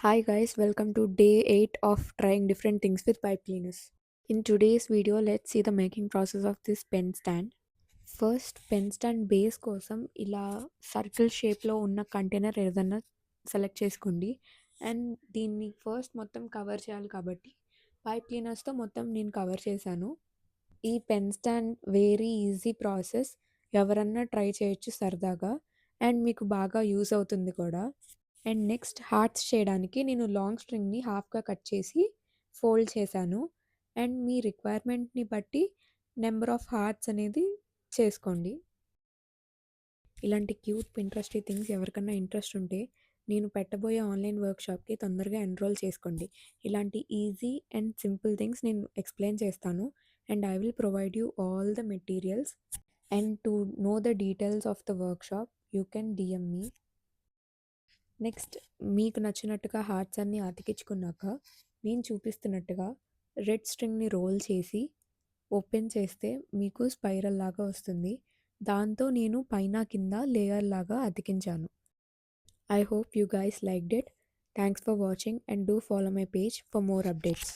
Hi guys, welcome to day 8 of trying different things with pipe cleaners. In today's video, let's see the making process of this pen stand. First pen stand base కోసం ఇలా circle షేప్లో ఉన్న container ఏదన్నా select చేసుకోండి. And దీన్ని first మొత్తం cover చేయాలి కాబట్టి పైప్ క్లీనర్స్తో మొత్తం నేను కవర్ చేశాను. ఈ pen stand very easy process, ఎవరన్నా ట్రై చేయొచ్చు సరదాగా, అండ్ మీకు బాగా యూస్ అవుతుంది కూడా. అండ్ నెక్స్ట్ హార్ట్స్ చేయడానికి నేను లాంగ్ స్ట్రింగ్ని హాఫ్గా కట్ చేసి ఫోల్డ్ చేశాను. అండ్ మీ రిక్వైర్మెంట్ని బట్టి నెంబర్ ఆఫ్ హార్ట్స్ అనేది చేసుకోండి. ఇలాంటి క్యూట్ పింట్రెస్టీ థింగ్స్ ఎవరికన్నా ఇంట్రెస్ట్ ఉంటే నేను పెట్టబోయే ఆన్లైన్ వర్క్షాప్కి తొందరగా ఎన్రోల్ చేసుకోండి. ఇలాంటి ఈజీ అండ్ సింపుల్ థింగ్స్ నేను ఎక్స్ప్లెయిన్ చేస్తాను. And I will provide you all the materials. And to know the details of the workshop you can DM me. Next మీకు నచ్చినట్టుగా హార్ట్స్ అన్నీ అతికించుకున్నాక నేను చూపిస్తున్నట్టుగా రెడ్ స్ట్రింగ్ని రోల్ చేసి ఓపెన్ చేస్తే మీకు స్పైరల్ లాగా వస్తుంది. దాంతో నేను పైన కింద లేయర్ లాగా అతికించాను. I hope you guys liked it. Thanks for watching and do follow my page for more updates.